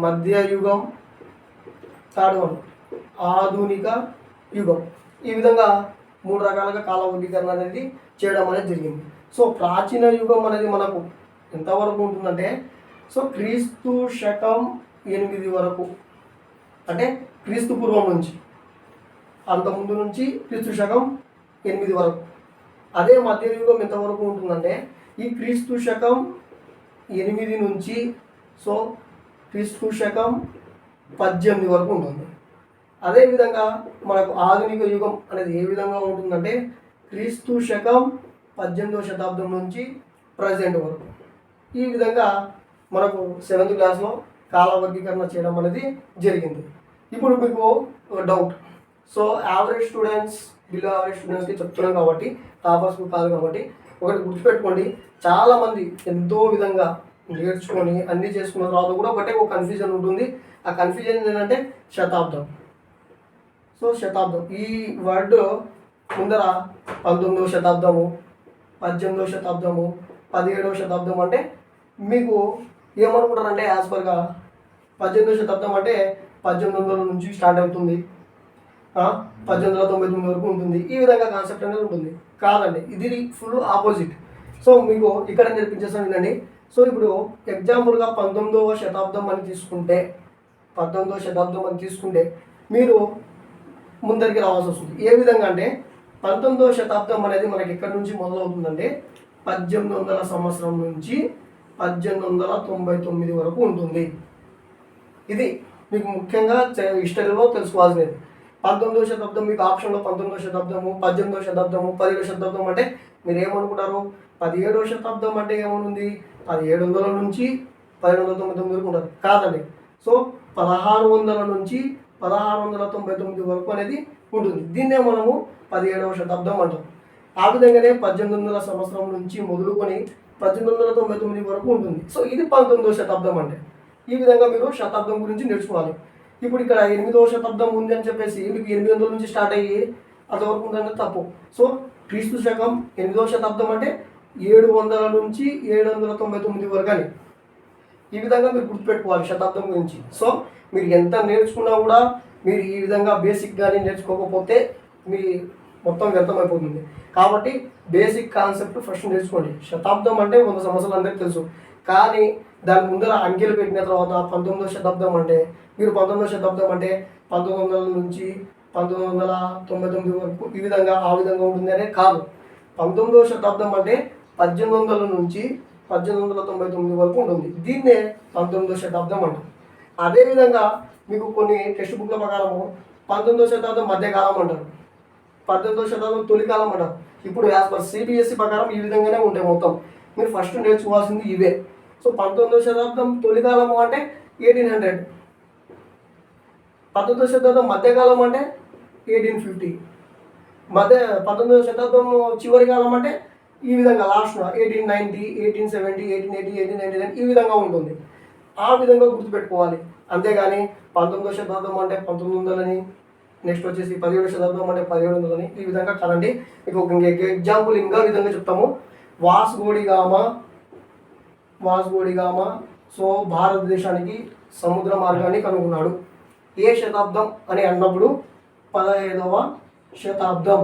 మధ్యయుగం, third one ఆధునిక యుగం. ఈ విధంగా 3 రకాలుగా కాల వర్గీకరణ అనేది చేయడం అనేది జరిగింది. సో ప్రాచీన యుగం అనేది మనకు ఎంతవరకు ఉంటుందంటే క్రీస్తు శకం 8 వరకు, అంటే క్రీస్తు పూర్వం నుంచి, అంతకుముందు నుంచి క్రీస్తు శకం 8 వరకు. అదే మధ్యయుగం ఎంతవరకు ఉంటుందంటే ఈ క్రీస్తు శకం 8 నుంచి క్రీస్తు శకం 18 వరకు ఉంటుంది. అదేవిధంగా మనకు ఆధునిక యుగం అనేది ఏ విధంగా ఉంటుందంటే క్రీస్తు శకం 18వ శతాబ్దం నుంచి ప్రజెంట్ వరకు. ఈ విధంగా మనకు 7th క్లాస్లో కాల వర్గీకరణ చేయడం అనేది జరిగింది. ఇప్పుడు మీకు doubt, average students, below average స్టూడెంట్స్కి చెప్తున్నాం కాబట్టి, టాపర్స్కి కాదు కాబట్టి, ఒకటి గుర్తుపెట్టుకోండి, చాలామంది ఎంతో విధంగా నేర్చుకొని అన్నీ చేసుకున్న తర్వాత కూడా ఒక కన్ఫ్యూజన్ ఉంటుంది. ఆ కన్ఫ్యూజన్ ఏంటంటే శతాబ్దం. శతాబ్దం ఈ వర్డ్ ముందర 19వ శతాబ్దము, 18వ శతాబ్దము, 17వ శతాబ్దం అంటే మీకు ఏమనుకుంటారంటే యాజ్ పర్గా 18వ శతాబ్దం అంటే 1800 నుంచి స్టార్ట్ అవుతుంది, 1899 వరకు ఉంటుంది. ఈ విధంగా కాన్సెప్ట్ అనేది ఉంటుంది. కాదండి, ఇది ఫుల్ ఆపోజిట్. మీకు ఇక్కడ నేర్పించేస్తాను వినండి. ఇప్పుడు ఎగ్జాంపుల్గా 19వ శతాబ్దం అని తీసుకుంటే మీరు ముందరికి రావాల్సి వస్తుంది. ఏ విధంగా అంటే 19వ శతాబ్దం అనేది మనకి ఎక్కడి నుంచి మొదలవుతుందంటే 1800 సంవత్సరం నుంచి 1899 వరకు ఉంటుంది. ఇది మీకు ముఖ్యంగా హిస్టరీలో తెలుసుకోవాల్సినది. 19వ శతాబ్దం మీకు ఆప్షన్లో 19వ శతాబ్దము, 18వ శతాబ్దము, 17వ శతాబ్దం అంటే మీరు ఏమనుకుంటారు? 17వ శతాబ్దం అంటే ఏమనుంది? 1700 నుంచి 1899 వరకు ఉంటుంది. కాదండి. 1600 నుంచి 1699 వరకు అనేది ఉంటుంది. దీన్నే మనము 17వ శతాబ్దం అంటాం. ఆ విధంగానే 1800 సంవత్సరం నుంచి మొదలుకొని 1899 వరకు ఉంటుంది. ఇది 19వ శతాబ్దం అంటే. ఈ విధంగా మీరు శతాబ్దం గురించి నేర్చుకోవాలి. ఇప్పుడు ఇక్కడ 8వ శతాబ్దం ఉంది అని చెప్పేసి మీకు 800 నుంచి స్టార్ట్ అయ్యి అంతవరకు ఉందనేది తప్పు. క్రీస్తు శకం 8వ శతాబ్దం అంటే 700 నుంచి 799 వరకు అని. ఈ విధంగా మీరు గుర్తుపెట్టుకోవాలి శతాబ్దం గురించి. మీరు ఎంత నేర్చుకున్నా కూడా మీరు ఈ విధంగా బేసిక్ కానీ నేర్చుకోకపోతే మీ మొత్తం వ్యర్థమైపోతుంది. కాబట్టి బేసిక్ కాన్సెప్ట్ ఫస్ట్ నేర్చుకోండి. శతాబ్దం అంటే 100 సంవత్సరాలు అందరికీ తెలుసు, కానీ దాని ముందర అంకెలు పెట్టిన తర్వాత 19వ శతాబ్దం అంటే మీరు 19వ శతాబ్దం అంటే 1900 నుంచి 1999 వరకు ఈ విధంగా ఆ విధంగా ఉంటుంది అనే కాదు. 19వ శతాబ్దం అంటే 1800 నుంచి 1899 వరకు ఉంటుంది. దీన్నే 19వ శతాబ్దం అంటారు. అదేవిధంగా మీకు కొన్ని టెక్స్ట్ బుక్ల ప్రకారము 19వ శతాబ్దం మధ్యకాలం అంటారు, 18వ శతాబ్దం తొలికాలం అంటారు. ఇప్పుడు యాజ్ పర్ సిబిఎస్ఈ ప్రకారం ఈ విధంగానే ఉంటాయి మొత్తం. మీరు ఫస్ట్ నేర్చుకోవాల్సింది ఇవే. 19వ శతాబ్దం తొలికాలము అంటే 1800, 19వ శతాబ్దం మధ్యకాలం అంటే 1850, 19వ శతాబ్దం చివరి కాలం అంటే ఈ విధంగా లాస్ట్ 1890, 1870, 1880, 1899 ఈ విధంగా ఉంటుంది. ఆ విధంగా గుర్తుపెట్టుకోవాలి. అంతేగాని 19వ శతాబ్దం అంటే 1900 నెక్స్ట్ వచ్చేసి 17వ శతాబ్దం అంటే 1700 ఈ విధంగా కాదండి. మీకు ఒక ఎగ్జాంపుల్ ఇంకా విధంగా చెప్తాము. వాస్కోడిగామా భారతదేశానికి సముద్ర మార్గాన్ని కనుగొన్నాడు. ఏ శతాబ్దం అని అన్నప్పుడు 15వ శతాబ్దం.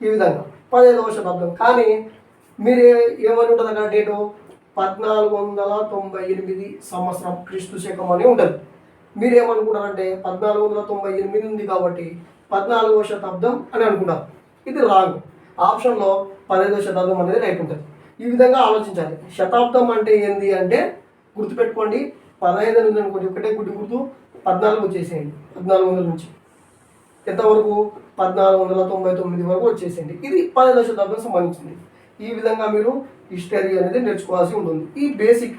ఈ విధంగా 15వ శతాబ్దం. కానీ మీరు ఏమని ఉంటుంది అక్కడ డేటు 1498 సంవత్సరం క్రీస్తు శకం అని ఉంటుంది. మీరేమనుకుంటారంటే 1498 ఉంది కాబట్టి 14వ శతాబ్దం అని అనుకుంటారు. ఇది రాంగ్. ఆప్షన్లో 15వ శతాబ్దం అనేది రైట్ ఉంటుంది. ఈ విధంగా ఆలోచించాలి. శతాబ్దం అంటే ఏంది అంటే గుర్తుపెట్టుకోండి. 15 ఉంది అనుకోండి, ఒకటే గుర్తు 14 వచ్చేసేయండి. 1400 నుంచి ఎంతవరకు 1499 వరకు వచ్చేసేయండి. ఇది 15వ శతాబ్దం సంబంధించింది. ఈ విధంగా మీరు హిస్టరీ అనేది నేర్చుకోవాల్సి ఉంటుంది. ఈ బేసిక్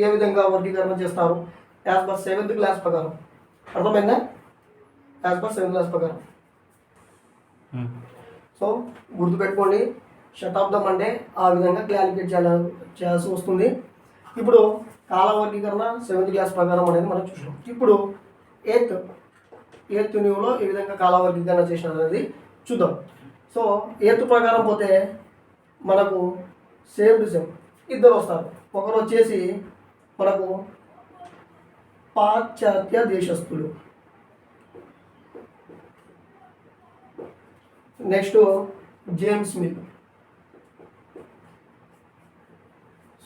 ఏ విధంగా వర్గీకరణ చేస్తారు యాజ్ పర్ 7th క్లాస్ ప్రకారం. అర్థమైందా? యాజ్ పర్ 7th క్లాస్ ప్రకారం. గుర్తుపెట్టుకోండి, శతాబ్దం అంటే ఆ విధంగా క్లారిఫికేట్ చేయాల్సి వస్తుంది. ఇప్పుడు కాల వర్గీకరణ 7th క్లాస్ ప్రకారం అనేది మనం చూసాం. ఇప్పుడు 8th న్యూలో ఏ విధంగా కాల వర్గీకరణ చేసినారు అనేది చూద్దాం. 8th ప్రకారం పోతే మనకు సేమ్ టు సేమ్ ఇద్దరు వస్తారు. ఒకరు వచ్చేసి మనకు పాశ్చాత్య దేశస్థులు. Next James Mill.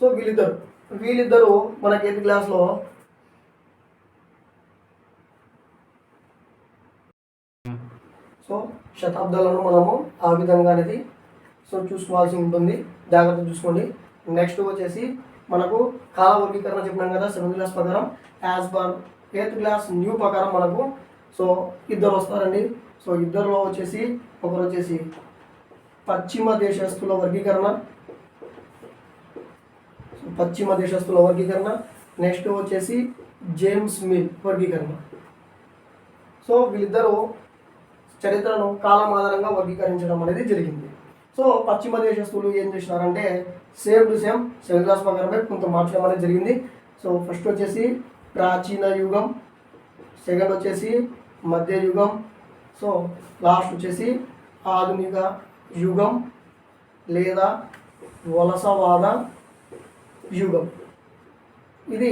సో వీళ్ళిద్దరు మనకి 8th క్లాస్లో సో శతాబ్దాలను మనము ఆ విధంగా అనేది సో చూసుకోవాల్సి ఉంటుంది, జాగ్రత్త చూసుకోండి. నెక్స్ట్ వచ్చేసి మనకు కాల వర్గీకరణ చెప్పినాం కదా 7th క్లాస్ ప్రకారం. As per 8th class new ప్రకారం మనకు సో ఇద్దరు వస్తారండి. సో ఇద్దరులో వచ్చేసి ఒకరు వచ్చేసి పశ్చిమ దేశస్తుల వర్గీకరణ, నెక్స్ట్ వచ్చేసి జేమ్స్ మిల్ వర్గీకరణ. సో వీళ్ళిద్దరూ చరిత్రను కాలం ఆధారంగా వర్గీకరించడం అనేది జరిగింది. సో పశ్చిమ దేశస్తులు ఏం చేసినారంటే same to same 7th class ప్రకారమే కొంత మార్చడం అనేది జరిగింది. సో ఫస్ట్ వచ్చేసి ప్రాచీన యుగం, సెకండ్ వచ్చేసి మధ్యయుగం, సో లాస్ట్ వచ్చేసి ఆధునిక యుగం లేదా వలసవాద యుగం. ఇది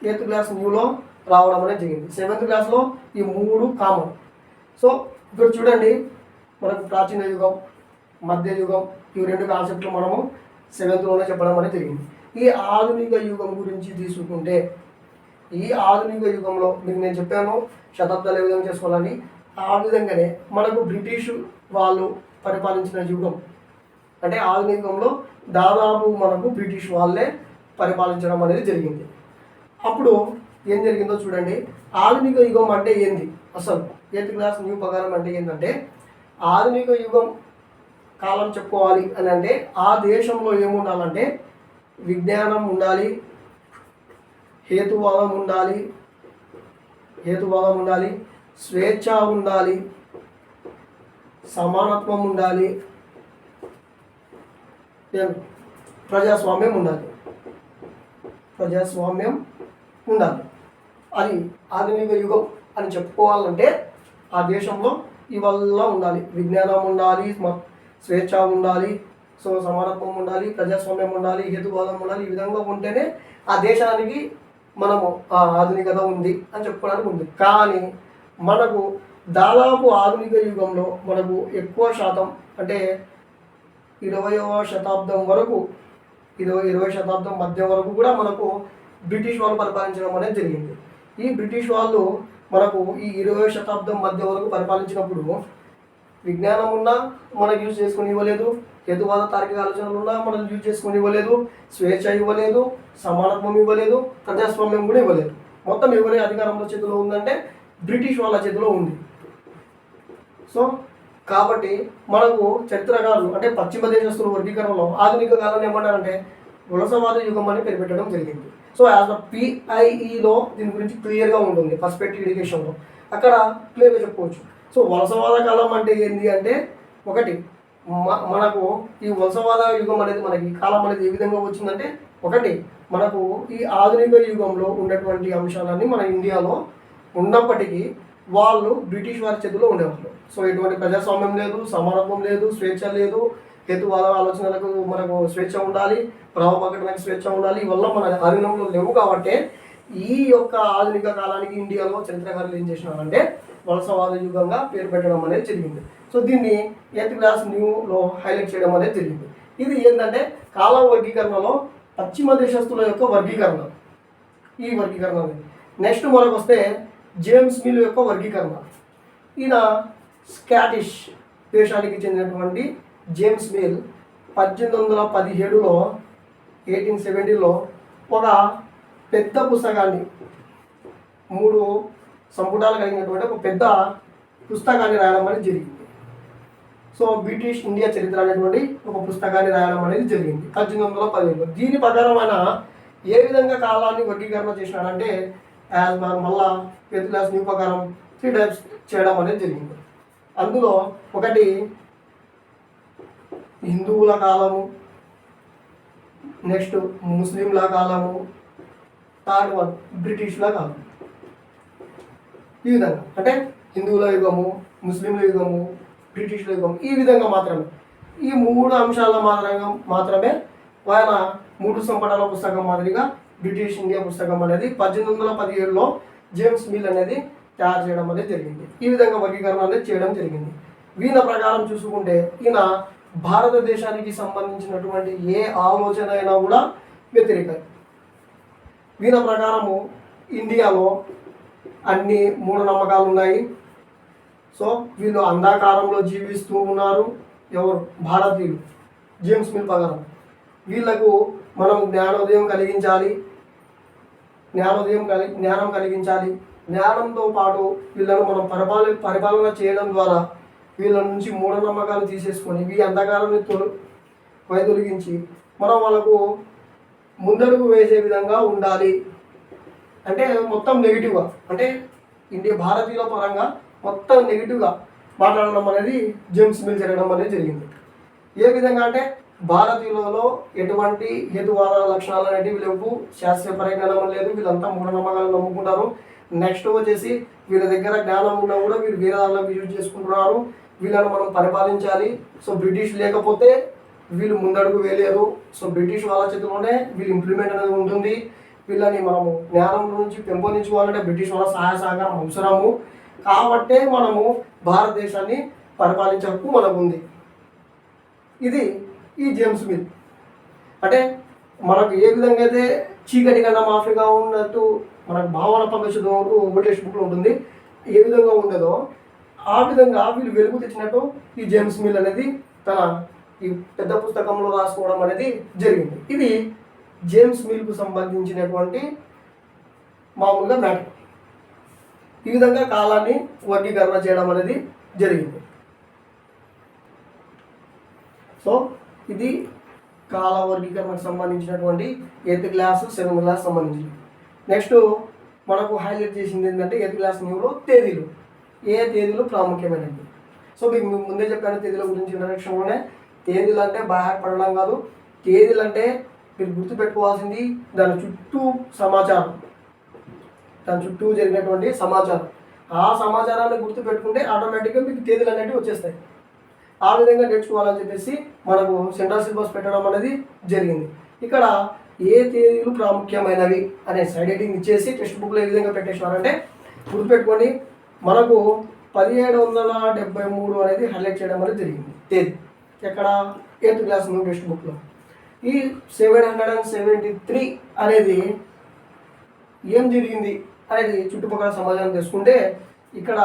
8th క్లాస్ న్యూలో రావడం అనేది జరిగింది. 7th క్లాస్లో ఈ 3 కామన్. సో ఇప్పుడు చూడండి, మనకు ప్రాచీన యుగం, మధ్యయుగం, ఈ 2 కాన్సెప్ట్లు మనము 7thలోనే చెప్పడం అనేది జరిగింది. ఈ ఆధునిక యుగం గురించి తీసుకుంటే, ఈ ఆధునిక యుగంలో మీకు నేను చెప్పాను శతాబ్దాలు ఏ విధంగా చేసుకోవాలని. ఆ విధంగానే మనకు బ్రిటిష్ వాళ్ళు పరిపాలించిన యుగం అంటే ఆధునిక యుగంలో దాదాపు మనకు బ్రిటిష్ వాళ్ళే పరిపాలించడం అనేది జరిగింది. అప్పుడు ఏం జరిగిందో చూడండి. ఆధునిక యుగం అంటే ఏంది అసలు 8th క్లాస్ న్యూ ప్రకారం అంటే ఏంటంటే, ఆధునిక యుగం కాలం చెప్పుకోవాలి అని అంటే ఆ దేశంలో ఏముండాలంటే విజ్ఞానం ఉండాలి, హేతువాదం ఉండాలి, స్వేచ్ఛ ఉండాలి, సమానత్వం ఉండాలి, ప్రజాస్వామ్యం ఉండాలి. అది ఆధునిక యుగం అని చెప్పుకోవాలంటే ఆ దేశంలో ఇవల్ల ఉండాలి. విజ్ఞానం ఉండాలి, స్వేచ్ఛ ఉండాలి, సో సమానత్వం ఉండాలి, ప్రజాస్వామ్యం ఉండాలి, హేతువాదం ఉండాలి. ఈ విధంగా ఉంటేనే ఆ దేశానికి మనము ఆధునికత ఉంది అని చెప్పుకోవడానికి ఉంది. కానీ మనకు దాదాపు ఆధునిక యుగంలో మనకు ఎక్కువ శాతం అంటే 20వ శతాబ్దం వరకు 20వ శతాబ్దం మధ్య వరకు కూడా మనకు బ్రిటిష్ వాళ్ళు పరిపాలించడం అనేది జరిగింది. ఈ బ్రిటిష్ వాళ్ళు మనకు ఈ 20వ శతాబ్దం మధ్య వరకు పరిపాలించినప్పుడు విజ్ఞానం ఉన్నా మనకు యూజ్ చేసుకొని ఇవ్వలేదు, హేతువాద తార్కిక ఆలోచనలు ఉన్నా మనం యూజ్ చేసుకొని ఇవ్వలేదు, స్వేచ్ఛ ఇవ్వలేదు, సమానత్వం ఇవ్వలేదు, ప్రజాస్వామ్యం కూడా ఇవ్వలేదు. మొత్తం ఎవరి అధికారంలో చేతిలో ఉందంటే బ్రిటిష్ వాళ్ళ చేతిలో ఉంది. సో కాబట్టి మనకు చరిత్రకారులు అంటే పశ్చిమ దేశస్తుల వర్గీకరణలో ఆధునిక కాలాన్ని ఏమంటారంటే వలసవాద యుగం అని పేరు పెట్టడం జరిగింది. సో యాజ్ ద PIEలో దీని గురించి క్లియర్గా ఉంటుంది, పర్స్పెక్టివ్ ఎడ్యుకేషన్లో అక్కడ క్లియర్గా చెప్పుకోవచ్చు. సో వలసవాద కాలం అంటే ఏంటి అంటే, ఒకటి మనకు ఈ వలసవాద యుగం అనేది మనకి కాలం అనేది ఏ విధంగా వచ్చిందంటే, ఒకటి మనకు ఈ ఆధునిక యుగంలో ఉన్నటువంటి అంశాలన్నీ మన ఇండియాలో ఉన్నప్పటికీ వాళ్ళు బ్రిటిష్ వారి చేతిలో ఉండేవాళ్ళు. సో ఎటువంటి ప్రజాస్వామ్యం లేదు, సమానత్వం లేదు, స్వేచ్ఛ లేదు, హేతువాద ఆలోచనలకు మనకు స్వేచ్ఛ ఉండాలి, భావ ప్రకటనకు స్వేచ్ఛ ఉండాలి. ఇవల్ల మన ఆధీనంలో లేవు. కాబట్టి ఈ యొక్క ఆధునిక కాలానికి ఇండియాలో చరిత్రకారులు ఏం చేసినారంటే వలసవాద యుగంగా పేరు పెట్టడం అనేది జరిగింది. సో దీన్ని 8th క్లాస్ న్యూలో హైలైట్ చేయడం అనేది జరిగింది. ఇది ఏంటంటే కాల వర్గీకరణలో పశ్చిమ దేశస్తుల యొక్క వర్గీకరణ, ఈ వర్గీకరణ. నెక్స్ట్ మనకు వస్తే జేమ్స్ మిల్ యొక్క వర్గీకరణ. ఈయన స్కాటిష్ దేశానికి చెందినటువంటి జేమ్స్ మిల్ 1817లో 1870లో ఒక పెద్ద పుస్తకాన్ని 3 సంపుటాలు కలిగినటువంటి ఒక పెద్ద పుస్తకాన్ని రాయడం అనేది జరిగింది. సో బ్రిటిష్ ఇండియా చరిత్ర అనేటువంటి ఒక పుస్తకాన్ని రాయడం అనేది జరిగింది 1817లో. దీని ప్రకారం ఆయన ఏ విధంగా కాలాన్ని వర్గీకరణ చేసినాడంటే యాజ్ మళ్ళా 8th క్లాస్ న్యూ ప్రకారం 3 టైప్స్ చేయడం అనేది జరిగింది. అందులో ఒకటి హిందువుల కాలము, నెక్స్ట్ ముస్లింల కాలము, థర్డ్ వన్ బ్రిటిష్ల కాలం. ఈ విధంగా అంటే హిందువుల యుగము, ముస్లింల యుగము, బ్రిటిష్ల యుగం, ఈ విధంగా మాత్రమే ఈ 3 అంశాల మాత్రమే ఆయన 3 సంపుటాల పుస్తకం మాదిరిగా బ్రిటిష్ ఇండియా పుస్తకం అనేది 1817లో జేమ్స్ మిల్ అనేది తయారు చేయడం అనేది జరిగింది. ఈ విధంగా వర్గీకరణ అనేది చేయడం జరిగింది. వీళ్ళ ప్రకారం చూసుకుంటే ఈయన భారతదేశానికి సంబంధించినటువంటి ఏ ఆలోచన అయినా కూడా వ్యతిరేకం. వీళ్ళ ప్రకారము ఇండియాలో అన్ని మూఢనమ్మకాలు ఉన్నాయి. సో వీళ్ళు అంధకారంలో జీవిస్తూ ఉన్నారు. ఎవరు? భారతీయులు. జేమ్స్ మిల్ ప్రకారం వీళ్లకు మనం జ్ఞానం కలిగించాలి. జ్ఞానంతో పాటు వీళ్ళను మనం పరిపాలన చేయడం ద్వారా వీళ్ళ నుంచి మూఢనమ్మకాలు తీసేసుకొని ఈ అంధకారాన్ని వైదొలిగించి మనం వాళ్ళకు ముందడుగు వేసే విధంగా ఉండాలి. అంటే మొత్తం నెగిటివ్గా, అంటే భారతీయుల పరంగా మొత్తం నెగిటివ్గా మాట్లాడడం అనేది జేమ్స్ మిల్ జరగడం అనేది జరిగింది. ఏ విధంగా అంటే భారతీయులలో ఎటువంటి హేతువాద లక్షణాలు అనేవి లేవు, శాస్త్రీయ పరిజ్ఞానం లేదు, వీళ్ళంతా మూఢనమ్మకాలు నమ్ముకుంటారు. నెక్స్ట్ వచ్చేసి వీళ్ళ దగ్గర జ్ఞానం ఉన్నా కూడా వీళ్ళు వేరే దానిలో యూజ్ చేసుకుంటున్నారు. వీళ్ళని మనం పరిపాలించాలి. సో బ్రిటిష్ లేకపోతే వీళ్ళు ముందడుగు వేయలేరు. సో బ్రిటిష్ వాళ్ళ చేతిలోనే వీళ్ళు ఇంప్లిమెంట్ అనేది ఉంటుంది. వీళ్ళని మనము జ్ఞానం నుంచి పెంపొందించుకోవాలంటే బ్రిటిష్ వాళ్ళ సహాయ సహకారం అవసరము. కాబట్టే మనము భారతదేశాన్ని పరిపాలించే హక్కు మనకు ఉంది. ఇది ఈ జేమ్స్ మిల్. అంటే మనకు ఏ విధంగా అయితే చీకటి కన్నా ఆఫ్రికా ఉన్నట్టు మనకు భావన పంపించడం ఓల్డేజ్ బుక్లో ఉంటుంది, ఏ విధంగా ఉండదో ఆ విధంగా వీళ్ళు వెలుగు తెచ్చినట్టు ఈ జేమ్స్ మిల్ అనేది తన ఈ పెద్ద పుస్తకంలో రాసుకోవడం అనేది జరిగింది. ఇది జేమ్స్ మిల్కు సంబంధించినటువంటి మామూలుగా మ్యాటర్. ఈ విధంగా కాలాన్ని వర్గీకరణ చేయడం అనేది జరిగింది. సో ఇది కాల వర్గీకరణకు సంబంధించినటువంటి 8th క్లాస్ 7th క్లాస్ సంబంధించి. నెక్స్ట్ మనకు హైలైట్ చేసింది ఏంటంటే 8th క్లాస్ న్యూలో తేదీలు. ఏ తేదీలు ప్రాముఖ్యమైనవి. సో మీకు ముందే చెప్పాను తేదీల గురించి ఇంట్రడక్షన్లోనే. తేదీలు అంటే బాధపడడం కాదు, తేదీలు అంటే మీరు గుర్తుపెట్టుకోవాల్సింది దాని చుట్టూ సమాచారం, దాని చుట్టూ జరిగినటువంటి సమాచారం. ఆ సమాచారాన్ని గుర్తుపెట్టుకుంటే ఆటోమేటిక్గా మీకు తేదీలు అనేవి వచ్చేస్తాయి. ఆ విధంగా నేర్చుకోవాలని చెప్పేసి మనకు సెంట్రల్ సిలబస్ పెట్టడం అనేది జరిగింది. ఇక్కడ ఏ తేదీలు ప్రాముఖ్యమైనవి అనే సైడ్ హెడ్డింగ్ ఇచ్చేసి టెక్స్ట్ బుక్లో ఏ విధంగా పెట్టేసినారంటే గుర్తుపెట్టుకొని మనకు 1773 అనేది హైలైట్ చేయడం అనేది జరిగింది తేదీ. ఎక్కడ? 8th క్లాస్ టెక్స్ట్ బుక్లో. ఈ 773 అనేది ఏం జరిగింది అనేది చుట్టుపక్కల సమాచారం తెలుసుకుంటే ఇక్కడ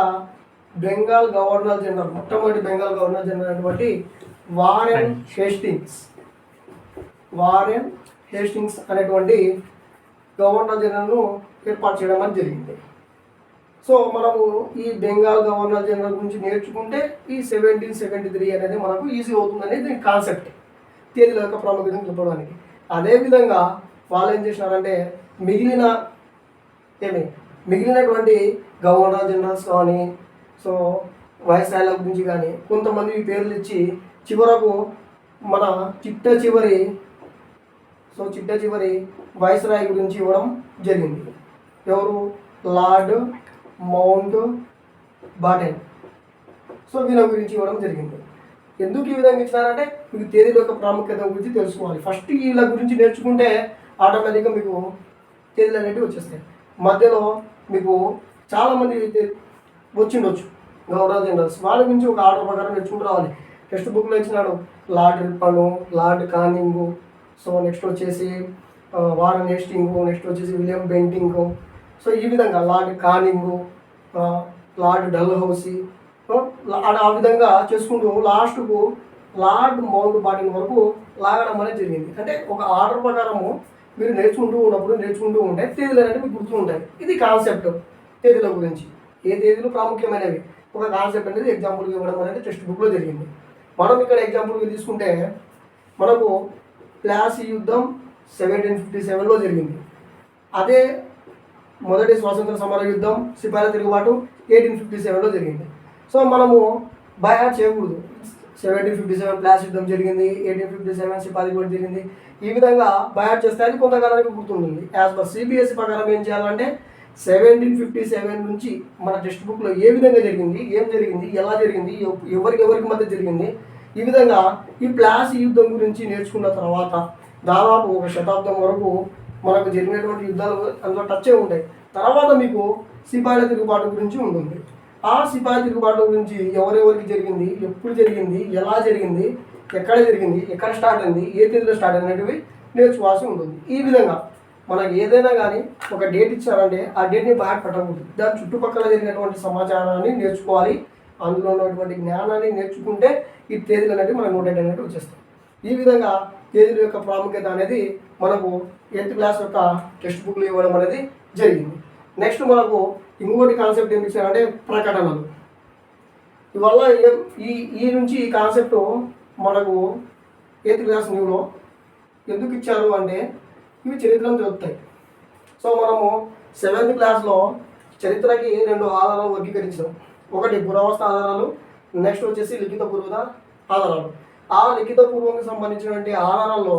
బెంగాల్ గవర్నర్ జనరల్, మొట్టమొదటి బెంగాల్ గవర్నర్ జనరల్ అయినటువంటి వారెన్ హేస్టింగ్స్ అనేటువంటి గవర్నర్ జనరల్ను ఏర్పాటు చేయడం అనేది జరిగింది. సో మనము ఈ బెంగాల్ గవర్నర్ జనరల్ గురించి నేర్చుకుంటే ఈ 1773 అనేది మనకు ఈజీ అవుతుందనేది దీని కాన్సెప్ట్, తేదీల యొక్క ప్రాముఖ్యతను చెప్పడానికి. అదేవిధంగా వాళ్ళు ఏం చేసినారంటే మిగిలినటువంటి గవర్నర్ జనరల్స్ కానీ సో వైస్రాయ్ల గురించి కానీ కొంతమంది పేర్లు ఇచ్చి చివరకు మన చిట్ట చివరి వైస్రాయ్ గురించి ఇవ్వడం జరిగింది. ఎవరు? Lord mount బాటన్. సో వీళ్ళ గురించి ఇవ్వడం జరిగింది. ఎందుకు ఈ విధంగా ఇచ్చినారంటే మీకు తేదీల యొక్క ప్రాముఖ్యత గురించి తెలుసుకోవాలి. ఫస్ట్ వీళ్ళ గురించి నేర్చుకుంటే ఆటోమేటిక్గా మీకు తేదీలు అనేవి వచ్చేస్తాయి. మధ్యలో మీకు చాలామంది వచ్చిండొచ్చు గవర్నర్ జనరల్స్, వాళ్ళ గురించి ఒక ఆర్డర్ ప్రకారం నేర్చుకుంటూ రావాలి. టెక్స్ట్ బుక్లో ఇచ్చినాడు లార్డ్ రిప్పను, లార్డ్ కానింగు, సో నెక్స్ట్ వచ్చేసి వారన్ హేస్టింగు, నెక్స్ట్ వచ్చేసి విలియం బెంటింగు. సో ఈ విధంగా లార్డ్ కానింగు, లార్డ్ డల్హౌసీ, ఆ విధంగా చేసుకుంటూ లాస్ట్కు లార్డ్ మౌంట్ బాటన్ వరకు లాగడం అనేది జరిగింది. అంటే ఒక ఆర్డర్ ప్రకారము మీరు నేర్చుకుంటూ ఉంటే తేదీలు అనేవి మీకు గుర్తు ఉంటాయి. ఇది కాన్సెప్ట్ తేదీల గురించి. ఏ తేదీలు ప్రాముఖ్యమైనవి ఒక కాన్సెప్ట్ అనేది ఎగ్జాంపుల్గా ఇవ్వడం అనేది టెక్స్ట్ బుక్లో జరిగింది. మనం ఇక్కడ ఎగ్జాంపుల్గా తీసుకుంటే మనకు ప్లాసీ యుద్ధం 1757లో జరిగింది. అదే మొదటి స్వాతంత్ర సమర యుద్ధం సిపాయిల తిరుగుబాటు 1857లో జరిగింది. సో మనము బై హార్ట్ చేయకూడదు. 1757 ప్లాసీ యుద్ధం జరిగింది, 1857 సిపాయి తిరుగుబాటు జరిగింది. ఈ విధంగా బై హార్ట్ చేస్తే అది కొంతకాలానికి గుర్తుంటుంది. యాజ్ పర్ సిబిఎస్ఈ ప్రకారం ఏం చేయాలంటే 1757 నుంచి మన టెక్స్ట్ బుక్లో ఏ విధంగా జరిగింది, ఏం జరిగింది, ఎలా జరిగింది, ఎవరికి మధ్య జరిగింది, ఈ విధంగా ఈ ప్లాసీ యుద్ధం గురించి నేర్చుకున్న తర్వాత దాదాపు 1 శతాబ్దం వరకు మనకు జరిగినటువంటి యుద్ధాలు అందులో టచ్ అయి ఉంటాయి. తర్వాత మీకు సిపాయిల తిరుగుబాటు గురించి ఉంటుంది. ఆ సిపాయి తిరుగుబాటు గురించి ఎవరెవరికి జరిగింది, ఎప్పుడు జరిగింది, ఎలా జరిగింది, ఎక్కడ జరిగింది, ఎక్కడ స్టార్ట్ అయింది, ఏ తేదీలో స్టార్ట్ అయినవి నేర్చుకోవాల్సి ఉంటుంది. ఈ విధంగా మనకు ఏదైనా కానీ ఒక డేట్ ఇచ్చారంటే ఆ డేట్ని బాగా పెట్టకూడదు. దాని చుట్టుపక్కల జరిగినటువంటి సమాచారాన్ని నేర్చుకోవాలి. అందులో ఉన్నటువంటి జ్ఞానాన్ని నేర్చుకుంటే ఈ తేదీలు అనేవి మనకు నోటెడ్ అనేవి వచ్చేస్తాయి. ఈ విధంగా తేదీల యొక్క ప్రాముఖ్యత అనేది మనకు 8th క్లాస్ యొక్క టెక్స్ట్ బుక్లు ఇవ్వడం అనేది జరిగింది. నెక్స్ట్ మనకు ఇంకోటి కాన్సెప్ట్ ఏమి ఇచ్చారంటే ప్రకటనలు. ఇవల్ల ఈ నుంచి ఈ కాన్సెప్ట్ మనకు 8th క్లాస్ న్యూలో ఎందుకు ఇచ్చారు అంటే ఇవి చరిత్రను తెలుపుతాయి. సో మనము 7th క్లాస్లో చరిత్రకి 2 ఆధారాలు వర్గీకరించాం. ఒకటి పురావస్తు ఆధారాలు, నెక్స్ట్ వచ్చేసి లిఖిత పూర్వక ఆధారాలు. ఆ లిఖిత పూర్వంకి సంబంధించినటువంటి ఆధారాల్లో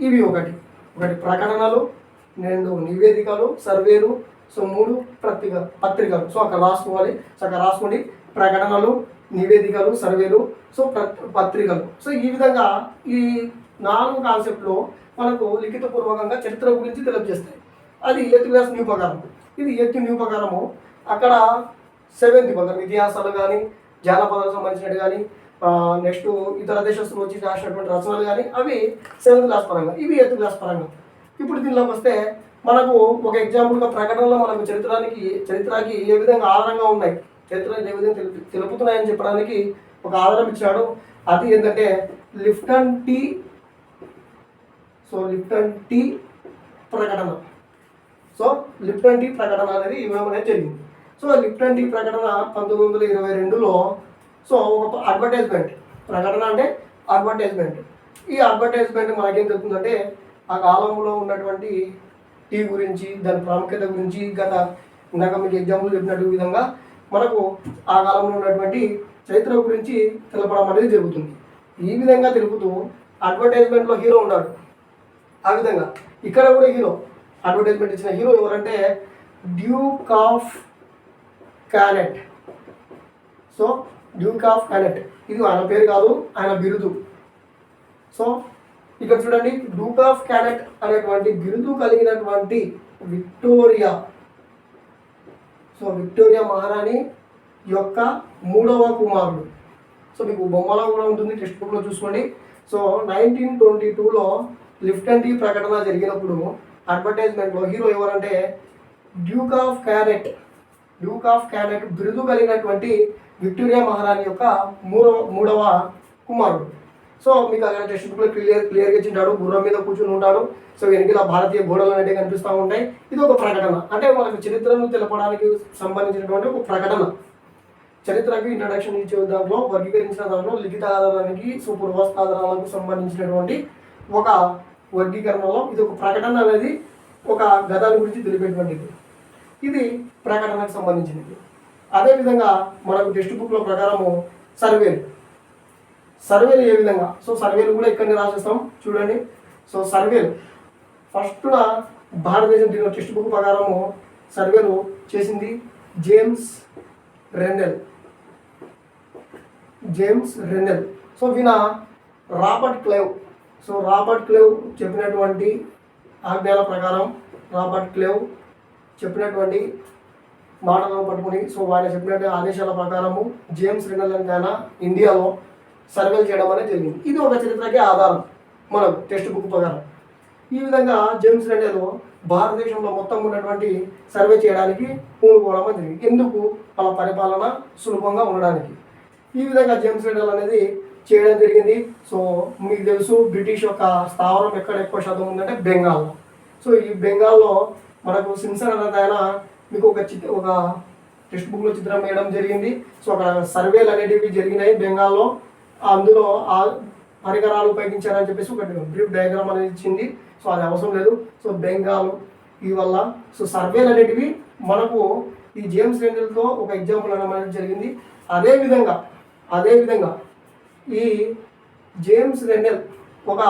ఇవి ఒకటి ప్రకటనలు, 2 నివేదికలు, సర్వేలు, సో 3 పత్రికలు. సో అక్కడ రాసుకోండి ప్రకటనలు, నివేదికలు, సర్వేలు, సో పత్రికలు. సో ఈ విధంగా ఈ 4 కాన్సెప్ట్లో మనకు లిఖిత పూర్వకంగా చరిత్ర గురించి తెలియజేస్తాయి. అది 8th క్లాస్ న్యూ ప్రకారం. ఇది 8th న్యూ ప్రకారము. అక్కడ 7th ప్రకారం ఇతిహాసాలు కానీ, జానపదాలకు సంబంధించినవి కానీ, నెక్స్ట్ ఇతర దేశస్తులు వచ్చి రాసినటువంటి రచనలు కానీ అవి 7th క్లాస్ పరంగా, ఇవి 8th క్లాస్ పరంగా. ఇప్పుడు దీనిలోకి వస్తే మనకు ఒక ఎగ్జాంపుల్గా ప్రకటనలో మనకు చరిత్రకి ఏ విధంగా ఆధారంగా ఉన్నాయి, చరిత్ర ఏ విధంగా తెలుపుతున్నాయని చెప్పడానికి ఒక ఆధారం ఇచ్చాడు. అది ఏంటంటే లిప్టన్ టీ ప్రకటన. సో లిప్టన్ టీ ప్రకటన అనేది ఇవ్వడం అనేది జరిగింది. సో లిప్టన్ టీ ప్రకటన 1922లో సో ఒక అడ్వర్టైజ్మెంట్. ప్రకటన అంటే అడ్వర్టైజ్మెంట్. ఈ అడ్వర్టైజ్మెంట్ మనకేం తెలుస్తుందంటే ఆ కాలంలో ఉన్నటువంటి టీ గురించి, దాని ప్రాముఖ్యత గురించి, ఇందాక మీకు ఎగ్జాంపుల్ చెప్పినట్టు విధంగా మనకు ఆ కాలంలో ఉన్నటువంటి చరిత్ర గురించి తెలపడం అనేది జరుగుతుంది. ఈ విధంగా తెలుపుతూ అడ్వర్టైజ్మెంట్లో హీరో ఉన్నాడు. ఆ విధంగా ఇక్కడ కూడా హీరో, అడ్వర్టైజ్మెంట్ ఇచ్చిన హీరో ఎవరంటే డ్యూక్ ఆఫ్ క్యానెట్. సో డ్యూక్ ఆఫ్ క్యానెట్ ఇది ఆయన పేరు కాదు, ఆయన బిరుదు. సో ఇక్కడ చూడండి, డ్యూక్ ఆఫ్ క్యానెట్ అనేటువంటి బిరుదు కలిగినటువంటి విక్టోరియా, సో విక్టోరియా మహారాణి యొక్క 3వ కుమారుడు. సో మీకు బొమ్మలో కూడా ఉంటుంది, టెక్స్ట్ బుక్లో చూసుకోండి. సో 1922లో లిప్టన్ టీ ప్రకటన జరిగినప్పుడు అడ్వర్టైజ్మెంట్లో హీరో ఎవరంటే డ్యూక్ ఆఫ్ క్యానెట్ బిరుదు కలిగినటువంటి విక్టోరియా మహారాణి యొక్క 3వ కుమారుడు. సో మీకు అక్కడ టెక్స్ట్ బుక్లో క్లియర్గా ఇచ్చింటాడు. గుర్రం మీద కూర్చుని ఉంటాడు. సో వెనుకల భారతీయ గోడలు అనేవి కనిపిస్తూ ఉంటాయి. ఇది ఒక ప్రకటన, అంటే మనకు చరిత్రను తెలపడానికి సంబంధించినటువంటి ఒక ప్రకటన. చరిత్రకు ఇంట్రడక్షన్ ఇచ్చే దాంట్లో వర్గీకరించిన దాంట్లో లిఖిత ఆధారానికి, సో పురావస్తు ఆధారాలకు సంబంధించినటువంటి ఒక వర్గీకరణలో ఇది ఒక ప్రకటన అనేది ఒక గతాల గురించి తెలిపేటువంటిది. ఇది ప్రకటనకు సంబంధించినది. అదేవిధంగా మనకు టెక్స్ట్ బుక్లో ప్రకారము సర్వేలు ఏ విధంగా, సో సర్వేలు కూడా ఇక్కడనే రాసేస్తాం చూడండి. సో సర్వేలు ఫస్ట్న భారతదేశం దీని టెక్స్ట్ బుక్ ప్రకారము సర్వేలు చేసింది జేమ్స్ రెన్నెల్. సో ఈయన రాబర్ట్ క్లేవ్ చెప్పినటువంటి ఆజ్ఞల ప్రకారం, రాబర్ట్ క్లేవ్ చెప్పినటువంటి మాటలను పట్టుకుని, సో ఆయన చెప్పినటువంటి ఆదేశాల ప్రకారము జేమ్స్ రెన్నెల్ అని ఆయన ఇండియాలో సర్వేలు చేయడం అనేది జరిగింది. ఇది ఒక చరిత్రకే ఆధారం మనకు టెక్స్ట్ బుక్ ప్రకారం. ఈ విధంగా జేమ్స్ రెన్నెల్ భారతదేశంలో మొత్తం ఉన్నటువంటి సర్వే చేయడానికి పూనుకోవడం జరిగింది. ఎందుకు? వాళ్ళ పరిపాలన సులభంగా ఉండడానికి. ఈ విధంగా జేమ్స్ రెన్నెల్ అనేది చేయడం జరిగింది. సో మీకు తెలుసు బ్రిటిష్ యొక్క స్థావరం ఎక్కడ ఎక్కువ శాతం ఉందంటే బెంగాల్లో. సో ఈ బెంగాల్లో మనకు సింసన్ అనే ఆయన మీకు ఒక టెక్స్ట్ బుక్లో చిత్రం వేయడం జరిగింది. సో అక్కడ సర్వేలు అనేటివి జరిగినాయి బెంగాల్లో. అందులో ఆ పరికరాలు ఉపయోగించారని చెప్పేసి ఒక బ్రీఫ్ డయాగ్రామ్ అనేది ఇచ్చింది. సో అది అవసరం లేదు. సో బెంగాల్ ఈ వల్ల సో సర్వేలు అనేటివి మనకు ఈ జేమ్స్ రెన్నెల్తో ఒక ఎగ్జాంపుల్ అనేది జరిగింది. అదేవిధంగా ఈ జేమ్స్ రెన్నెల్ ఒక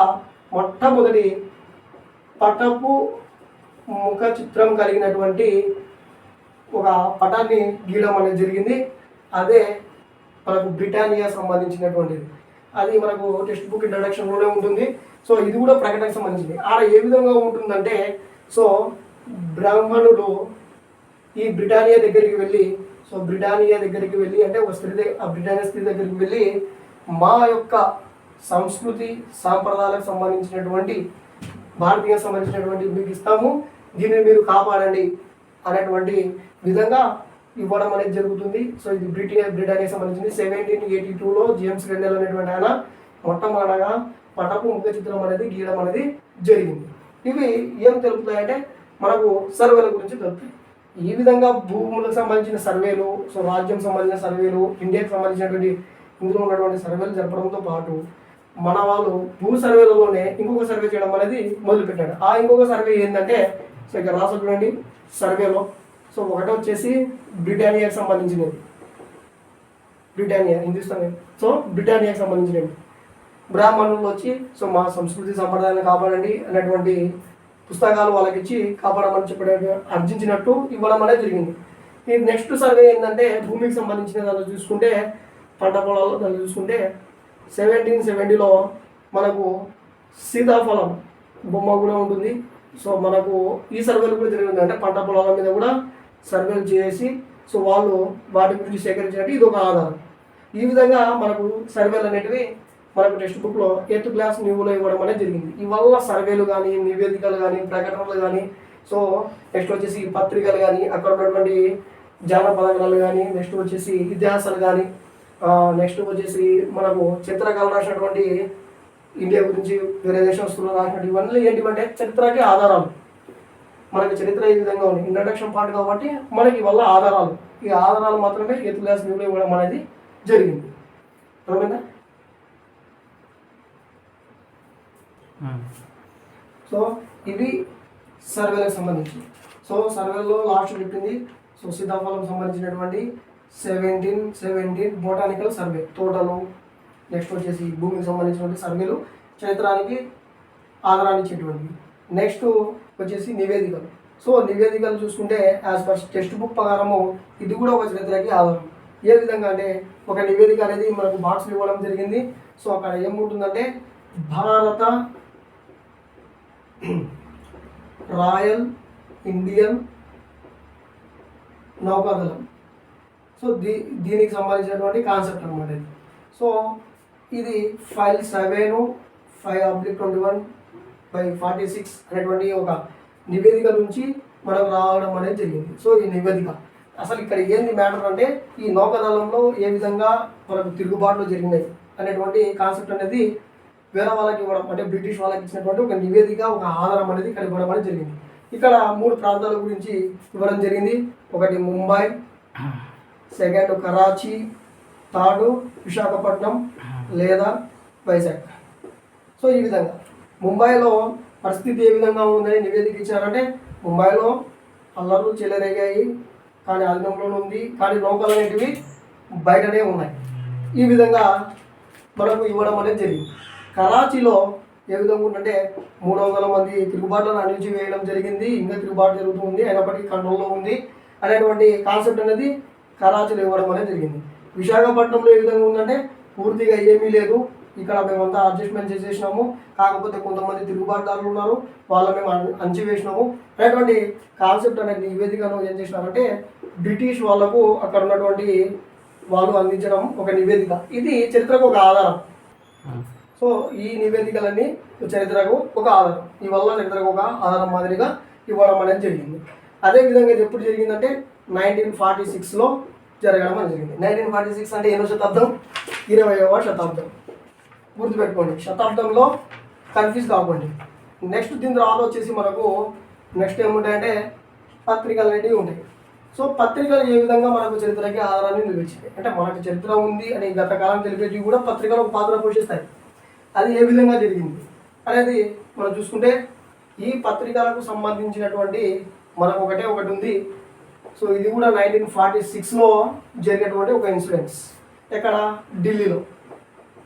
మొట్టమొదటి పటపు ముఖ చిత్రం కలిగినటువంటి ఒక పటాన్ని గీయడం అనేది జరిగింది. అదే మనకు బ్రిటానియా సంబంధించినటువంటిది. అది మనకు టెక్స్ట్ బుక్ ఇంట్రడక్షన్లోనే ఉంటుంది. సో ఇది కూడా ప్రకటనకు సంబంధించింది. ఆడ ఏ విధంగా ఉంటుందంటే, సో బ్రాహ్మణుడు ఈ బ్రిటానియా దగ్గరికి వెళ్ళి, సో బ్రిటానియా దగ్గరికి వెళ్ళి అంటే ఒక స్త్రీ ఆ బ్రిటానియా స్త్రీ దగ్గరికి వెళ్ళి మా యొక్క సంస్కృతి సాంప్రదాయాలకు సంబంధించినటువంటి భారతీయ సంబంధించినటువంటి మీకు ఇస్తాము, దీనిని మీరు కాపాడండి అనేటువంటి విధంగా ఇవ్వడం అనేది జరుగుతుంది. సో ఇది బ్రిటానియాకి సంబంధించింది. 1782లో జేమ్స్ రెన్నెల్ అనేటువంటి ఆయన మొట్టమొదటగా పటపు ముఖ చిత్రం అనేది గీయడం అనేది జరిగింది. ఇవి ఏం తెలుపుతాయంటే మనకు సర్వేల గురించి తెలుపుతాయి. ఈ విధంగా భూములకు సంబంధించిన సర్వేలు, సో రాజ్యం సంబంధించిన సర్వేలు, ఇండియాకి సంబంధించినటువంటి ఇందులో ఉన్నటువంటి సర్వేలు జరపడంతో పాటు మన వాళ్ళు భూ సర్వేలలోనే ఇంకొక సర్వే చేయడం అనేది మొదలుపెట్టాడు. ఆ ఇంకొక సర్వే ఏంటంటే, సో ఇక్కడ రాసి చూడండి సర్వేలో. సో ఒకటి వచ్చేసి బ్రిటానియాకి సంబంధించినది, బ్రిటానియా హిందుస్థాన్, సో బ్రిటానియాకి సంబంధించినవి. బ్రాహ్మణులు వచ్చి సో మా సంస్కృతి సంప్రదాయాన్ని కాపాడండి అనేటువంటి పుస్తకాలు వాళ్ళకి ఇచ్చి కాపాడమని చెప్పడం అర్జించినట్టు ఇవ్వడం అనేది జరిగింది. ఈ నెక్స్ట్ సర్వే ఏంటంటే భూమికి సంబంధించిన దాన్ని చూసుకుంటే, పంట పొలాల్లో దాన్ని చూసుకుంటే 1770లో మనకు సీతాఫలం బొమ్మ కూడా ఉంటుంది. సో మనకు ఈ సర్వేలు కూడా జరిగింది, అంటే పంట పొలాల మీద కూడా సర్వేలు చేసి సో వాళ్ళు వాటి గురించి సేకరించినట్టు ఇది ఒక ఆధారం. ఈ విధంగా మనకు సర్వేలు అనేటివి మనకు టెక్స్ట్ బుక్లో 8th క్లాస్ న్యూలో ఇవ్వడం అనేది జరిగింది. ఇవల్ల సర్వేలు కానీ, నివేదికలు కానీ, ప్రకటనలు కానీ, సో నెక్స్ట్ వచ్చేసి పత్రికలు కానీ, అక్కడ ఉన్నటువంటి జానపదాలు కానీ, నెక్స్ట్ వచ్చేసి ఇతిహాసాలు కానీ, నెక్స్ట్ వచ్చేసి మనకు చిత్రకళ రాసినటువంటి ఇండియా గురించి వేరే దేశస్తులు రాసినట్టు ఇవన్నీ ఏంటివంటే చరిత్రకి ఆధారాలు. మనకి చరిత్ర ఈ విధంగా ఉంది, ఇంట్రడక్షన్ పార్ట్ కాబట్టి మనకి వల్ల ఆధారాలు, ఈ ఆధారాలు మాత్రమే 8th క్లాస్ న్యూలో ఇవ్వడం అనేది జరిగింది. అర్థమైందా? సో ఇవి సర్వేలకు సంబంధించి. సో సర్వేలో లాస్ట్ చెప్పింది సో సీతాఫలం సంబంధించినటువంటి 1717 బొటానికల్ సర్వే, తోటలు, నెక్స్ట్ వచ్చేసి భూమికి సంబంధించినటువంటి సర్వేలు చరిత్రానికి ఆధారాన్ని ఇచ్చేటువంటివి. నెక్స్ట్ వచ్చేసి నివేదికలు. సో నివేదికలు చూసుకుంటే యాజ్ పర్ టెక్స్ట్ బుక్ ప్రకారము ఇది కూడా ఒక చరిత్రకి ఆధారం. ఏ విధంగా అంటే ఒక నివేదిక అనేది మనకు బాక్స్లో ఇవ్వడం జరిగింది. సో అక్కడ ఏముంటుందంటే భారత రాయల్ ఇండియన్ నౌకాదళం, సో దీనికి సంబంధించినటువంటి కాన్సెప్ట్ అనమాట ఇది. సో ఇది ఫైల్ 7/5/21/46 అనేటువంటి ఒక నివేదిక నుంచి మనకు రావడం అనేది జరిగింది. సో ఈ నివేదిక అసలు ఇక్కడ ఏంది మ్యాటర్ అంటే ఈ నౌకాదళంలో ఏ విధంగా మనకు తిరుగుబాట్లు జరిగినాయి అనేటువంటి కాన్సెప్ట్ అనేది వేరే వాళ్ళకి ఇవ్వడం, అంటే బ్రిటిష్ వాళ్ళకి ఇచ్చినటువంటి ఒక నివేదిక, ఒక ఆధారం అనేది ఇక్కడ ఇవ్వడం అనేది జరిగింది. ఇక్కడ 3 ప్రాంతాల గురించి ఇవ్వడం జరిగింది. ఒకటి ముంబై, సెకండ్ కరాచీ, థర్డ్ విశాఖపట్నం లేదా వైజాగ్. సో ఈ విధంగా ముంబైలో పరిస్థితి ఏ విధంగా ఉందని నివేదిక ఇచ్చారంటే, ముంబైలో అల్లర్లు చెలరేగాయి కానీ ఆధీనంలోనే ఉంది, కానీ నౌకలు అనేటివి బయటనే ఉన్నాయి. ఈ విధంగా మనకు ఇవ్వడం అనేది జరిగింది. కరాచీలో ఏ విధంగా ఉందంటే 300 మంది తిరుగుబాట్లను అణిచివేయడం జరిగింది, ఇంకా తిరుగుబాటు జరుగుతుంది, అయినప్పటికీ కంట్రోల్లో ఉంది అనేటువంటి కాన్సెప్ట్ అనేది కరాచీలో ఇవ్వడం అనేది జరిగింది. విశాఖపట్నంలో ఏ విధంగా ఉందంటే పూర్తిగా ఏమీ లేదు, ఇక్కడ మేమంతా అడ్జస్ట్మెంట్ చేసేసినాము, కాకపోతే కొంతమంది తిరుగుబాటుదారులు ఉన్నారు, వాళ్ళ మేము అణచివేసినాము అనేటువంటి కాన్సెప్ట్ అనేది నివేదికను ఏం చేసినారంటే బ్రిటిష్ వాళ్ళకు అక్కడ ఉన్నటువంటి వాళ్ళు అందించడం ఒక నివేదిక. ఇది చరిత్రకు ఒక ఆధారం. సో ఈ నివేదికలన్నీ చరిత్రకు ఒక ఆధారం, ఈ వల్ల చరిత్రకు ఒక ఆధారం మాదిరిగా ఇవ్వడం అనేది జరిగింది. అదేవిధంగా ఇది ఎప్పుడు జరిగిందంటే 1946లో జరగడం అనేది జరిగింది. 1946 అంటే ఎన్నో శతాబ్దం? 20వ శతాబ్దం. గుర్తుపెట్టుకోండి, శతాబ్దంలో కన్ఫ్యూజ్ కాకండి. నెక్స్ట్ దీని తర్వాత వచ్చేసి మనకు నెక్స్ట్ ఏముంటాయంటే పత్రికలు అనేవి ఉంటాయి. సో పత్రికలు ఏ విధంగా మనకు చరిత్రకి ఆధారాన్ని నిలిపించాయి అంటే మనకు చరిత్ర ఉంది అని గత కాలం తెలిపేటివి కూడా పత్రికలు ఒక పాత్ర పోషిస్తాయి. అది ఏ విధంగా జరిగింది అనేది మనం చూసుకుంటే ఈ పత్రికలకు సంబంధించినటువంటి మనకు ఒకటి ఉంది. సో ఇది కూడా 1946లో జరిగినటువంటి ఒక ఇన్సిడెంట్స్, ఎక్కడ? ఢిల్లీలో.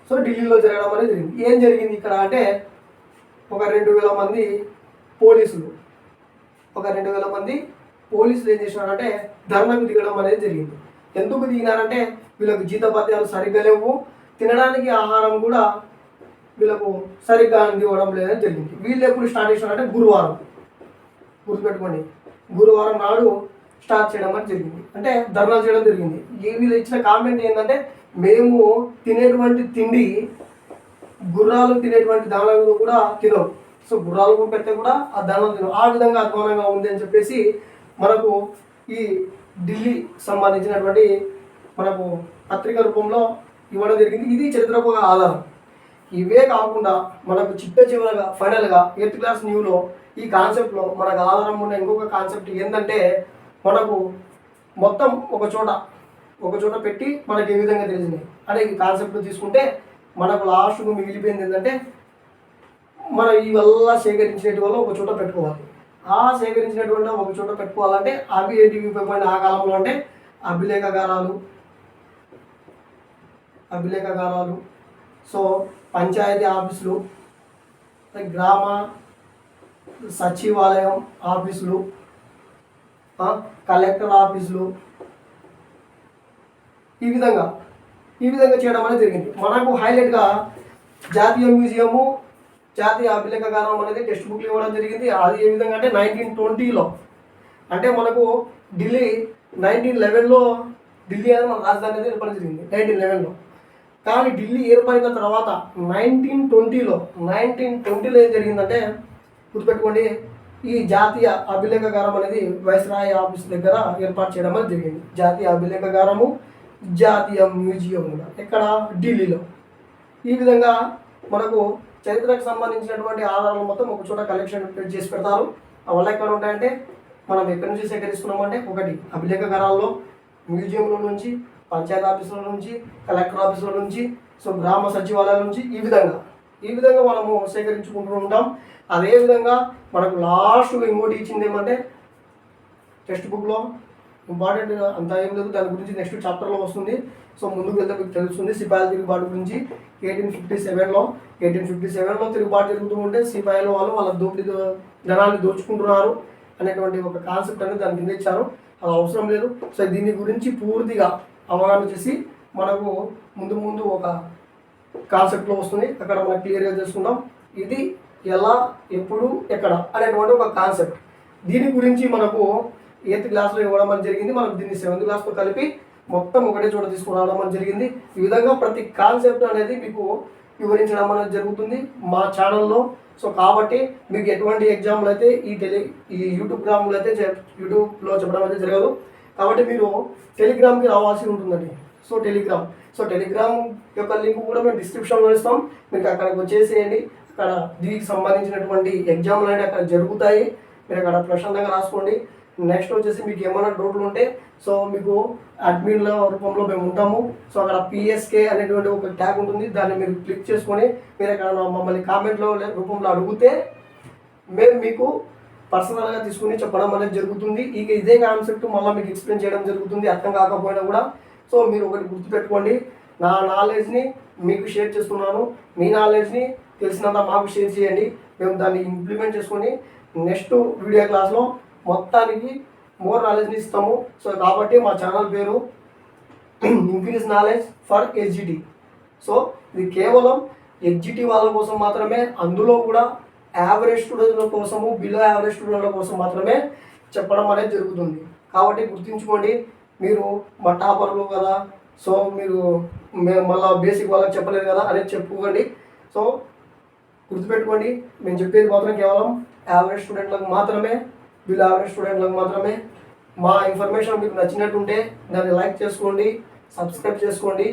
సో ఢిల్లీలో జరగడం అనేది జరిగింది. ఏం జరిగింది ఇక్కడ అంటే ఒక 2000 మంది పోలీసులు ఏం చేసినారంటే ధర్నాకు దిగడం అనేది జరిగింది. ఎందుకు దిగినారంటే వీళ్ళకు జీతభత్యాలు సరిగ్గా లేవు, తినడానికి ఆహారం కూడా వీళ్ళకు సరిగ్గా అందివ్వడం లేదని జరిగింది. వీళ్ళు ఎప్పుడు స్టార్ట్ చేసినారంటే గురువారం, గుర్తుపెట్టుకోండి, గురువారం నాడు స్టార్ట్ చేయడం అనేది జరిగింది, అంటే ధర్నాలు చేయడం జరిగింది. వీళ్ళు ఇచ్చిన కామెంట్ ఏంటంటే, మేము తినేటువంటి తిండి గుర్రాలు తినేటువంటి దానాలు కూడా తినవు, సో గుర్రాలు కూడా పెడితే కూడా ఆ దానాలు తినవు, ఆ విధంగా అధ్వానంగా ఉంది అని చెప్పేసి మనకు ఈ ఢిల్లీ సంబంధించినటువంటి మనకు పత్రిక రూపంలో ఇవ్వడం జరిగింది. ఇది చరిత్రకు ఒక ఆధారం. ఇవే కాకుండా మనకు చివరగా ఫైనల్గా 8th క్లాస్ న్యూలో ఈ కాన్సెప్ట్లో మనకు ఆధారం ఉన్న ఇంకొక కాన్సెప్ట్ ఏంటంటే, మనకు మొత్తం ఒక చోట పెట్టి మనకి ఏ విధంగా తెలిసింది అంటే ఈ కాన్సెప్ట్ తీసుకుంటే మనకు లాస్ట్కు మిగిలిపోయింది ఏంటంటే, మనం ఇవల్ల సేకరించినటువంటి వల్ల ఒక చోట పెట్టుకోవాలి. ఆ సేకరించినటువంటి ఒక చోట పెట్టుకోవాలంటే అవి ఏంటివి పైన ఆ కాలంలో అంటే అభిలేఖగారాలు, సో పంచాయతీ ఆఫీసులు, గ్రామ సచివాలయం ఆఫీసులు, కలెక్టర్ ఆఫీసులు, ఈ విధంగా చేయడం అనేది జరిగింది. మనకు హైలైట్గా జాతీయ మ్యూజియము, జాతీయ అభిలేఖగారం అనేది టెక్స్ట్ బుక్లు ఇవ్వడం జరిగింది. అది ఏ విధంగా అంటే 1920లో, అంటే మనకు ఢిల్లీ 1911లో ఢిల్లీ అనేది మన రాజధాని అనేది ఏర్పడడం జరిగింది 1911లో. కానీ ఢిల్లీ ఏర్పడిన తర్వాత 1920లో ఏం జరిగిందంటే, గుర్తుపెట్టుకోండి, ఈ జాతీయ అభిలేఖగారం అనేది వైస్రాయ్ ఆఫీస్ దగ్గర ఏర్పాటు చేయడం అనేది జరిగింది. జాతీయ అభిలేఖగారము, జాతీయ మ్యూజియం కూడా ఎక్కడ, ఢిల్లీలో. ఈ విధంగా మనకు చరిత్రకు సంబంధించినటువంటి ఆధారాలు మొత్తం ఒక చోట కలెక్షన్ చేసి పెడతారు. అవల్ల ఎక్కడ ఉంటాయంటే, మనం ఎక్కడి నుంచి సేకరిస్తున్నామంటే, ఒకటి అభిలేఖగారాల్లో, మ్యూజియంలో నుంచి, పంచాయతీ ఆఫీసుల నుంచి, కలెక్టర్ ఆఫీసుల నుంచి, సో గ్రామ సచివాలయాల నుంచి, ఈ విధంగా మనము సేకరించుకుంటూ ఉంటాం. అదేవిధంగా మనకు లాస్ట్ ఇంకోటి ఇచ్చింది ఏమంటే, టెక్స్ట్ బుక్లో ఇంపార్టెంట్ అంతా ఏం లేదు, దాని గురించి నెక్స్ట్ చాప్టర్లో వస్తుంది. సో ముందుకు వెళ్తే మీకు తెలుస్తుంది. సిపాయిల తిరుగుబాటు గురించి 1857లో తిరుగుబాటు జరుగుతూ ఉంటే సిపాయిలు వాళ్ళ దోపిడీ ధనాన్ని దోచుకుంటున్నారు అనేటువంటి ఒక కాన్సెప్ట్ అనేది దాని కింద ఇచ్చారు. అది అవసరం లేదు. సో దీని గురించి పూర్తిగా అవగాహన చేసి మనకు ముందు ఒక కాన్సెప్ట్లో వస్తుంది, అక్కడ మనం క్లియర్గా చేసుకుందాం. ఇది ఎలా, ఎప్పుడు, ఎక్కడ అనేటువంటి ఒక కాన్సెప్ట్. దీని గురించి మనకు 8th క్లాస్లో ఇవ్వడం అని జరిగింది. మనకు దీన్ని 7th క్లాస్తో కలిపి మొత్తం ఒకటే చోట తీసుకురావడం అని జరిగింది. ఈ విధంగా ప్రతి కాన్సెప్ట్ అనేది మీకు వివరించడం అనేది జరుగుతుంది మా ఛానల్లో. సో కాబట్టి మీకు ఎటువంటి ఎగ్జామ్లు అయితే ఈ యూట్యూబ్లో చెప్పడం అయితే జరగదు. కాబట్టి మీరు టెలిగ్రామ్కి రావాల్సి ఉంటుందండి. సో టెలిగ్రామ్ యొక్క లింక్ కూడా మేము డిస్క్రిప్షన్లో ఇస్తాం. మీకు అక్కడికి వచ్చేసేయండి. అక్కడ దీనికి సంబంధించినటువంటి ఎగ్జామ్లు అనేవి అక్కడ జరుగుతాయి. మీరు అక్కడ ప్రశాంతంగా రాసుకోండి. నెక్స్ట్ వచ్చేసి మీకు ఏమైనా డౌట్లు ఉంటే, సో మీకు అడ్మిన్ల రూపంలో మేము ఉంటాము. సో అక్కడ PSK అనేటువంటి ఒక ట్యాగ్ ఉంటుంది, దాన్ని మీరు క్లిక్ చేసుకొని మీరు అక్కడ మమ్మల్ని కామెంట్లో రూపంలో అడిగితే మేము మీకు పర్సనల్గా తీసుకుని చెప్పడం అనేది జరుగుతుంది. ఇక ఇదే కాన్సెప్ట్ మళ్ళీ మీకు ఎక్స్ప్లెయిన్ చేయడం జరుగుతుంది అర్థం కాకపోయినా కూడా. సో మీరు ఒకటి గుర్తుపెట్టుకోండి, నా నాలెడ్జ్ని మీకు షేర్ చేస్తున్నాను, మీ నాలెడ్జ్ని తెలిసినంత మాకు షేర్ చేయండి. మేము దాన్ని ఇంప్లిమెంట్ చేసుకొని నెక్స్ట్ వీడియో క్లాస్లో మొత్తానికి మోర్ నాలెడ్జ్ని ఇస్తాము. సో కాబట్టి మా ఛానల్ పేరు increase knowledge for HGT. So ఇది కేవలం HGT వాళ్ళ కోసం మాత్రమే, అందులో కూడా యావరేజ్ స్టూడెంట్ల కోసము, బిలో యావరేజ్ స్టూడెంట్ల కోసం మాత్రమే చెప్పడం అనేది జరుగుతుంది. కాబట్టి గుర్తుంచుకోండి, మీరు మా టాపర్లు కదా, సో మీరు మళ్ళీ బేసిక్ వాళ్ళకి చెప్పలేదు కదా అనేది చెప్పుకోండి. సో గుర్తుపెట్టుకోండి, మేము చెప్పేది మాత్రం కేవలం యావరేజ్ స్టూడెంట్లకు మాత్రమే, బిలో యావరేజ్ స్టూడెంట్లకు మాత్రమే. మా ఇన్ఫర్మేషన్ మీకు నచ్చినట్టుంటే దాన్ని లైక్ చేసుకోండి, సబ్స్క్రైబ్ చేసుకోండి.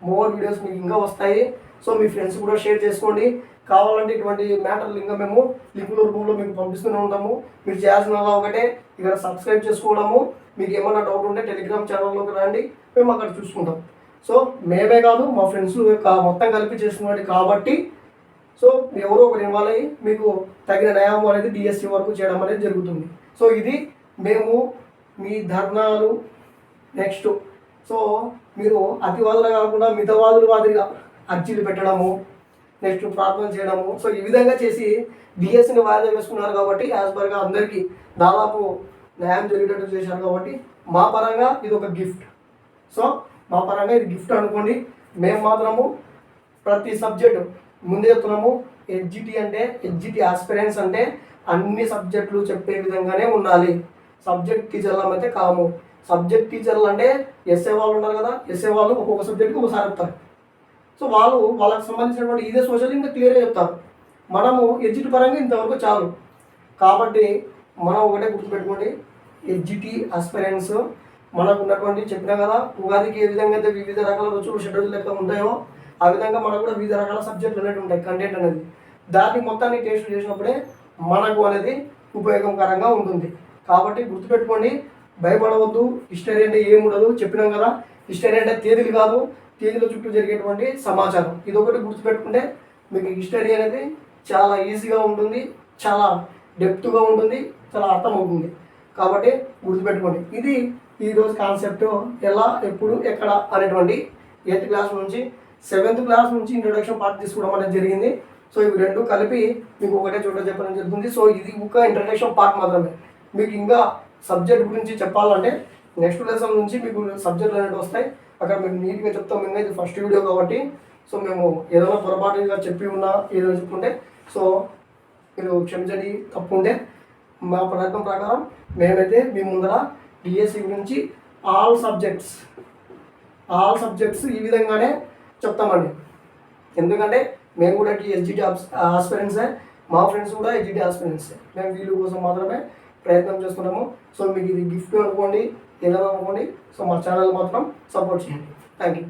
మోర్ వీడియోస్ మీకు ఇంకా వస్తాయి. సో మీ ఫ్రెండ్స్ కూడా షేర్ చేసుకోండి. కావాలంటే ఇటువంటి మ్యాటర్లు ఇంకా మేము లింకుల రూపంలో మీకు పంపిస్తూనే ఉంటాము. మీరు చేయాల్సిన ఒకటే, ఇక్కడ సబ్స్క్రైబ్ చేసుకోవడము. మీకు ఏమైనా డౌట్ ఉంటే టెలిగ్రామ్ ఛానల్లోకి రండి, మేము అక్కడ చూసుకుంటాం. సో మేమే కాదు, మా ఫ్రెండ్స్ మొత్తం కలిపి చేస్తున్నది కాబట్టి, సో ఎవరో ఒకరు ఇన్వాల్వ్ అయ్యి మీకు తగిన న్యాయం అనేది DSC వరకు చేయడం అనేది జరుగుతుంది. సో ఇది మేము మీ ధర్నాలు నెక్స్ట్. సో మీరు అతివాదులు కాకుండా మితవాదులు మాదిరిగా అర్జీలు పెట్టడము, నెక్స్ట్ ప్రార్థన చేయడము, సో ఈ విధంగా చేసి DSCని వాయిదా వేసుకున్నారు. కాబట్టి యాజ్ పర్గా అందరికీ దాదాపు న్యాయం జరిగేటట్టు చేశారు. కాబట్టి మా పరంగా ఇది ఒక గిఫ్ట్. సో మా పరంగా ఇది గిఫ్ట్ అనుకోండి. మేము మాత్రము ప్రతి సబ్జెక్టు ముందే చెప్తున్నాము. HGT ఆస్పిరెంట్స్ అంటే అన్ని సబ్జెక్టులు చెప్పే విధంగానే ఉండాలి. సబ్జెక్ట్ టీచర్లు అయితే కాము. సబ్జెక్ట్ టీచర్లు అంటే ఎస్ఏ వాళ్ళు ఉన్నారు కదా, ఎస్ఏ వాళ్ళు ఒక్కొక్క సబ్జెక్ట్కి ఒకసారి చెప్తారు. సో వాళ్ళకి సంబంధించినటువంటి ఇదే సోషల్ ఇంకా క్లియర్గా చెప్తారు. మనము ఎడ్జిట్ పరంగా ఇంతవరకు చాలు. కాబట్టి మనం ఒకటే గుర్తుపెట్టుకోండి, ఎడ్జిటి ఆస్పిరెంట్స్ మనకు ఉన్నటువంటి చెప్పినా కదా, ఉగాదికి ఏ విధంగా అయితే వివిధ రకాల రుచులు షెడ్యూల్ లెక్క ఉంటాయో ఆ విధంగా మనకు కూడా వివిధ రకాల సబ్జెక్టులు అనేవి ఉంటాయి. కంటెంట్ అనేది దాన్ని మొత్తాన్ని టేస్ట్ చేసినప్పుడే మనకు అనేది ఉపయోగకరంగా ఉంటుంది. కాబట్టి గుర్తుపెట్టుకోండి, భయపడవద్దు. హిస్టరీ అంటే ఏముండదు చెప్పినాం కదా. హిస్టరీ అంటే తేదీలు కాదు, తేదీల చుట్టూ జరిగేటువంటి సమాచారం. ఇది ఒకటి గుర్తుపెట్టుకుంటే మీకు హిస్టరీ అనేది చాలా ఈజీగా ఉంటుంది, చాలా డెప్త్గా ఉంటుంది, చాలా అర్థమవుతుంది. కాబట్టి గుర్తుపెట్టుకోండి. ఇది ఈరోజు కాన్సెప్ట్ ఎలా, ఎప్పుడు, ఎక్కడ అనేటువంటి 8th క్లాస్ నుంచి 7th క్లాస్ నుంచి ఇంట్రొడక్షన్ పార్ట్ తీసుకోవడం అనేది జరిగింది. సో ఇవి రెండు కలిపి మీకు ఒకటే చోట చెప్పడం జరుగుతుంది. సో ఇది ఒక ఇంట్రొడక్షన్ పార్ట్ మాత్రమే. మీకు ఇంకా సబ్జెక్ట్ గురించి చెప్పాలంటే నెక్స్ట్ లెసన్ నుంచి మీకు సబ్జెక్టులు అనేవి వస్తాయి. అక్కడ మేము నీట్గా చెప్తాం. ఇంకా ఇది ఫస్ట్ వీడియో కాబట్టి సో మేము ఏదైనా పొరపాటుగా చెప్పి ఉన్నా ఏదైనా చెప్పుకుంటే సో మీరు క్షమించండి, తప్పు ఉంటే. మా ప్రయత్నం ప్రకారం మేమైతే మీ ముందర డిఎస్సి గురించి ఆల్ సబ్జెక్ట్స్ ఈ విధంగానే చెప్తామండి. ఎందుకంటే మేము కూడా ఎస్జిటి ఆస్పిరెంట్సే, మా ఫ్రెండ్స్ కూడా ఎస్జిటి ఆస్పిరెంట్సే. మేము వీళ్ళ కోసం మాత్రమే ప్రయత్నం చేస్తున్నాము. సో మీకు ఇది గిఫ్ట్ అనుకోండి, ఏదైనా అనుకోండి. సో మా ఛానల్ మాత్రం సపోర్ట్ చేయండి. Thank you.